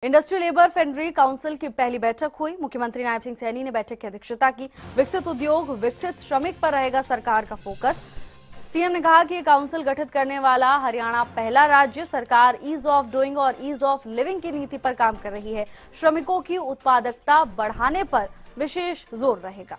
Industrial labour फेडरी council की पहली बैठक हुई। मुख्यमंत्री नायब सिंह सैनी ने बैठक की अध्यक्षता की। विकसित उद्योग, विकसित श्रमिक पर रहेगा सरकार का फोकस। सीएम ने कहा कि ये काउंसिल गठित करने वाला हरियाणा पहला राज्य। सरकार ईज ऑफ डूइंग और ईज ऑफ लिविंग की नीति पर काम कर रही है। श्रमिकों की उत्पादकता बढ़ाने पर विशेष जोर रहेगा।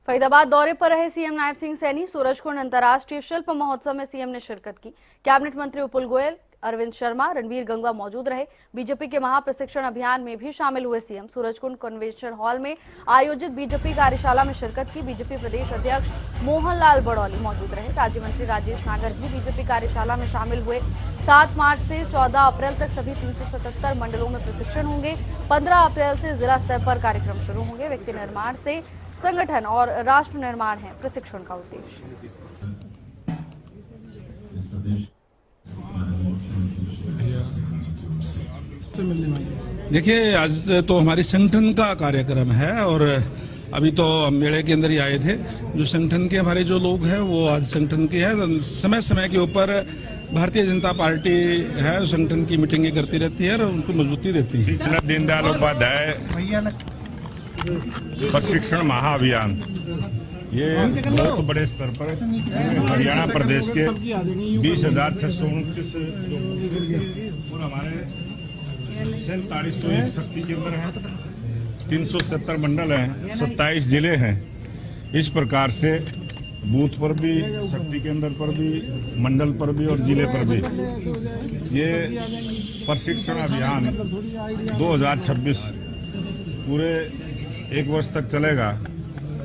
फरीदाबाद दौरे पर रहे सीएम नायब सिंह सैनी। सूरजकुंड अंतर्राष्ट्रीय शिल्प महोत्सव में सीएम ने शिरकत की। कैबिनेट मंत्री विपुल गोयल, अरविंद शर्मा, रणवीर गंगवा मौजूद रहे। बीजेपी के महाप्रशिक्षण अभियान में भी शामिल हुए सीएम। सूरजकुंड कन्वेंशन हॉल में आयोजित बीजेपी कार्यशाला में शिरकत की। बीजेपी प्रदेश अध्यक्ष मोहनलाल बड़ौली मौजूद रहे। राज्य मंत्री राजेश नागर भी बीजेपी कार्यशाला में शामिल हुए। 7 मार्च से 14 अप्रैल तक सभी 377 मंडलों में प्रशिक्षण होंगे। 15 अप्रैल से जिला स्तर पर कार्यक्रम शुरू होंगे। व्यक्ति निर्माण से संगठन और राष्ट्र निर्माण है प्रशिक्षण का उद्देश्य। देखिए, आज तो हमारी संगठन का कार्यक्रम है और अभी तो मेले के अंदर ही आए थे। जो संगठन के हमारे जो लोग हैं वो आज संगठन के हैं। समय समय के ऊपर भारतीय जनता पार्टी है संगठन की मीटिंगें करती रहती है और उनको मजबूती देती है। दीनदयाल उपाध्याय प्रशिक्षण महाअभियान ये बहुत बड़े स्तर पर हरियाणा प्रदेश के 20,629 और हमारे 4701 शक्ति केंद्र हैं, 370 मंडल हैं, 27 जिले हैं। इस प्रकार से बूथ पर भी, शक्ति केंद्र पर भी, मंडल पर भी और जिले पर भी ये प्रशिक्षण अभियान 2026 पूरे 1 वर्ष तक चलेगा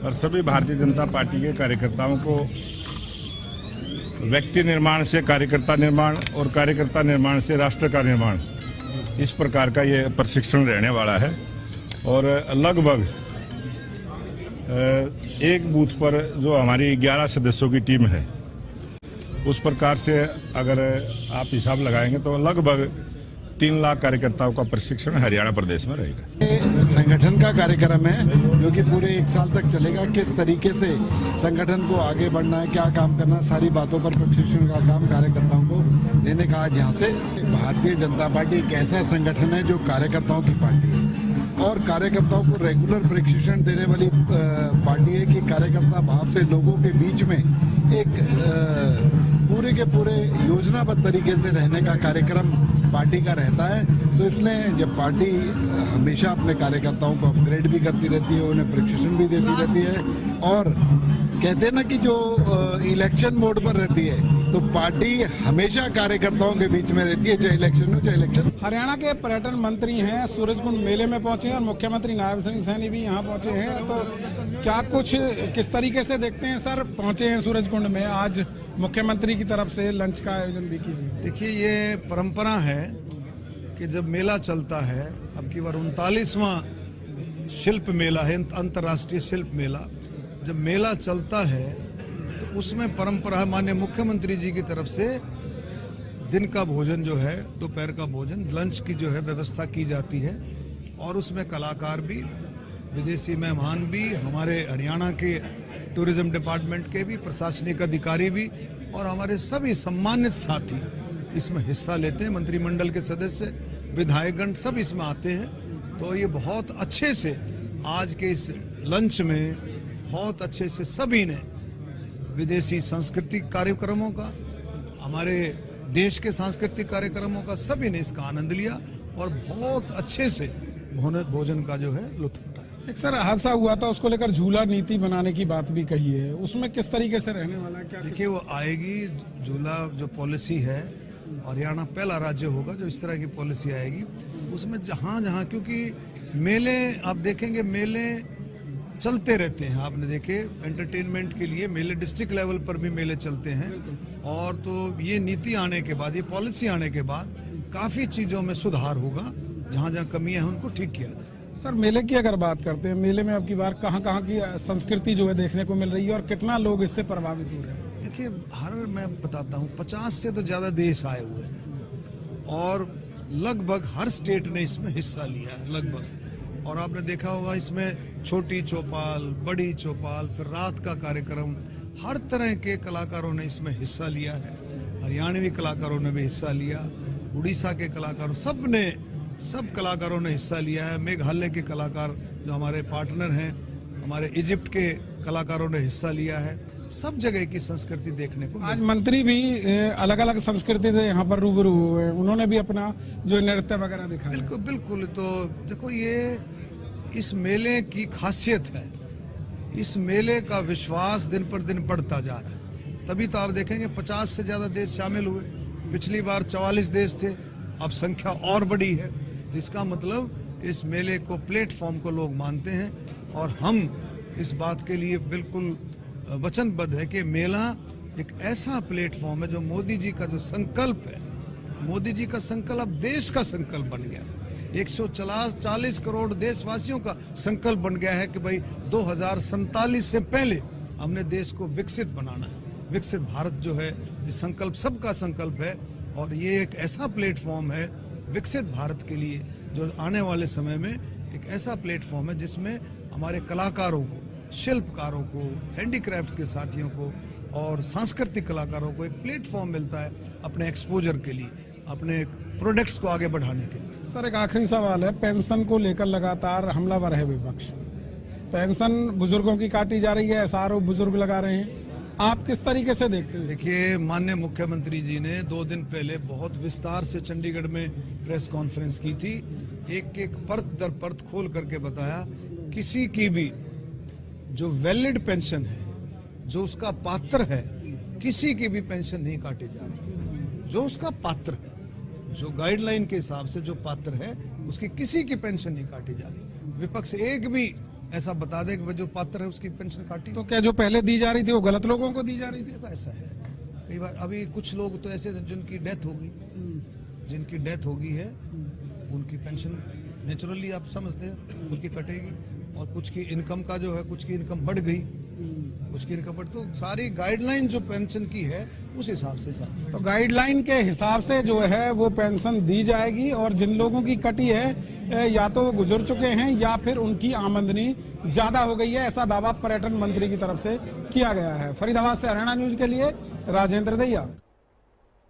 और सभी भारतीय जनता पार्टी के कार्यकर्ताओं को व्यक्ति निर्माण से कार्यकर्ता निर्माण और कार्यकर्ता निर्माण से राष्ट्र का निर्माण, इस प्रकार का ये प्रशिक्षण रहने वाला है। और लगभग एक बूथ पर जो हमारी 11 सदस्यों की टीम है, उस प्रकार से अगर आप हिसाब लगाएंगे तो लगभग 3 लाख कार्यकर्ताओं का प्रशिक्षण हरियाणा प्रदेश में रहेगा। संगठन का कार्यक्रम है जो कि पूरे 1 साल तक चलेगा। किस तरीके से संगठन को आगे बढ़ना है, क्या काम करना है, सारी बातों पर प्रशिक्षण का काम कार्यकर्ताओं को देने का आज यहाँ से। भारतीय जनता पार्टी एक ऐसा संगठन है जो कार्यकर्ताओं की पार्टी है और कार्यकर्ताओं को रेगुलर प्रशिक्षण देने वाली पार्टी है कि कार्यकर्ता भाव से लोगों के बीच में एक पूरे के पूरे योजनाबद्ध तरीके से रहने का कार्यक्रम पार्टी का रहता है। तो इसलिए जब पार्टी हमेशा अपने कार्यकर्ताओं को अपग्रेड भी करती रहती है, उन्हें प्रशिक्षण भी देती रहती है और कहते हैं ना कि जो इलेक्शन मोड पर रहती है तो पार्टी हमेशा कार्यकर्ताओं के बीच में रहती है, चाहे इलेक्शन हो चाहे इलेक्शन। हरियाणा के पर्यटन मंत्री हैं, सूरजकुंड मेले में पहुंचे हैं और मुख्यमंत्री नायब सिंह सैनी भी यहां पहुंचे हैं। तो क्या कुछ किस तरीके से देखते हैं सर, पहुंचे हैं सूरजकुंड में, आज मुख्यमंत्री की तरफ से लंच का आयोजन भी किया। देखिए, ये परंपरा है कि जब मेला चलता है, अब की बार 39वां शिल्प मेला है, अंतर्राष्ट्रीय शिल्प मेला। जब मेला चलता है तो उसमें परंपरा है, माननीय मुख्यमंत्री जी की तरफ से दिन का भोजन जो है, दोपहर का भोजन, लंच की जो है व्यवस्था की जाती है और उसमें कलाकार भी, विदेशी मेहमान भी, हमारे हरियाणा के टूरिज्म डिपार्टमेंट के भी, प्रशासनिक अधिकारी भी और हमारे सभी सम्मानित साथी इसमें हिस्सा लेते हैं। मंत्रिमंडल के सदस्य, विधायकगण सब इसमें आते हैं। तो ये बहुत अच्छे से आज के इस लंच में बहुत अच्छे से सभी ने विदेशी सांस्कृतिक कार्यक्रमों का, हमारे देश के सांस्कृतिक कार्यक्रमों का, सभी ने इसका आनंद लिया और बहुत अच्छे से भोजन का जो है लुत्फ उठाया। एक सर हादसा हुआ था, उसको लेकर झूला नीति बनाने की बात भी कही है, उसमें किस तरीके से रहने वाला है, क्या? देखिए, वो आएगी झूला जो पॉलिसी है, हरियाणा पहला राज्य होगा जो इस तरह की पॉलिसी आएगी। उसमें जहाँ जहाँ, क्योंकि मेले आप देखेंगे, मेले चलते रहते हैं। आपने देखे एंटरटेनमेंट के लिए मेले डिस्ट्रिक्ट लेवल पर भी मेले चलते हैं और तो ये नीति आने के बाद, ये पॉलिसी आने के बाद काफ़ी चीज़ों में सुधार होगा। जहाँ जहाँ कमियाँ हैं उनको ठीक किया जाए। सर मेले की अगर बात करते हैं, मेले में अब की बार कहाँ कहाँ की संस्कृति जो है देखने को मिल रही है और कितना लोग इससे प्रभावित हो रहे हैं? देखिए, मैं बताता हूँ 50 से तो ज़्यादा देश आए हुए हैं और लगभग हर स्टेट ने इसमें हिस्सा लिया है लगभग। और आपने देखा होगा इसमें छोटी चौपाल, बड़ी चौपाल, फिर रात का कार्यक्रम, हर तरह के कलाकारों ने इसमें हिस्सा लिया है। हरियाणवी कलाकारों ने भी हिस्सा लिया, उड़ीसा के कलाकारों, सब कलाकारों ने हिस्सा लिया है। मेघालय के कलाकार जो हमारे पार्टनर हैं, हमारे इजिप्ट के कलाकारों ने हिस्सा लिया है। सब जगह की संस्कृति देखने को आज मंत्री भी अलग अलग संस्कृति से यहाँ पर रूबरू हुए, उन्होंने भी अपना जो नृत्य वगैरह दिखाया। बिल्कुल बिल्कुल। तो देखो, ये इस मेले की खासियत है, इस मेले का विश्वास दिन पर दिन बढ़ता जा रहा है। तभी तो आप देखेंगे 50 से ज्यादा देश शामिल हुए। पिछली बार 44 देश थे, अब संख्या और बढ़ी है। तो इसका मतलब इस मेले को, प्लेटफॉर्म को लोग मानते हैं और हम इस बात के लिए बिल्कुल वचनबद्ध है कि मेला एक ऐसा प्लेटफॉर्म है जो मोदी जी का जो संकल्प है, मोदी जी का संकल्प अब देश का संकल्प बन गया। 140 करोड़ देशवासियों का संकल्प बन गया है कि भाई 2047 से पहले हमने देश को विकसित बनाना है। विकसित भारत जो है, ये संकल्प सबका संकल्प है और ये एक ऐसा प्लेटफॉर्म है विकसित भारत के लिए जो आने वाले समय में एक ऐसा प्लेटफॉर्म है जिसमें हमारे कलाकारों को, शिल्पकारों को, हैंडीक्राफ्ट्स के साथियों को और सांस्कृतिक कलाकारों को एक प्लेटफॉर्म मिलता है अपने एक्सपोजर के लिए, अपने प्रोडक्ट्स को आगे बढ़ाने के लिए। सर एक आखिरी सवाल है, पेंशन को लेकर लगातार हमलावर है विपक्ष। पेंशन बुजुर्गों की काटी जा रही है, SRO बुजुर्ग लगा रहे हैं, आप किस तरीके से देखते हैं? देखिए, माननीय मुख्यमंत्री जी ने 2 दिन पहले बहुत विस्तार से चंडीगढ़ में प्रेस कॉन्फ्रेंस की थी। एक एक परत दर परत खोल करके बताया, किसी की भी जो वैलिड पेंशन है, जो उसका पात्र है, किसी की भी पेंशन नहीं काटी जा रही। जो उसका पात्र है, जो गाइडलाइन के हिसाब से जो पात्र है, उसकी किसी की पेंशन नहीं काटी जा रही। विपक्ष एक भी ऐसा बता दे कि जो पात्र है उसकी पेंशन काटी। तो क्या जो पहले दी जा रही थी वो गलत लोगों को दी जा रही थी? देखो, ऐसा है कई बार, अभी कुछ लोग तो ऐसे जिनकी डेथ हो गई है, उनकी पेंशन नेचुरली आप समझते हैं उनकी कटेगी। और कुछ की इनकम का जो है, कुछ की इनकम बढ़ गई, कुछ की इनकम बढ़, तो सारी गाइडलाइन जो पेंशन की है उस हिसाब से सारा। तो गाइडलाइन के हिसाब से जो है वो पेंशन दी जाएगी और जिन लोगों की कटी है या तो वो गुजर चुके हैं या फिर उनकी आमदनी ज्यादा हो गई है, ऐसा दावा पर्यटन मंत्री की तरफ से किया गया है। फरीदाबाद से हरियाणा न्यूज के लिए राजेंद्र दहिया।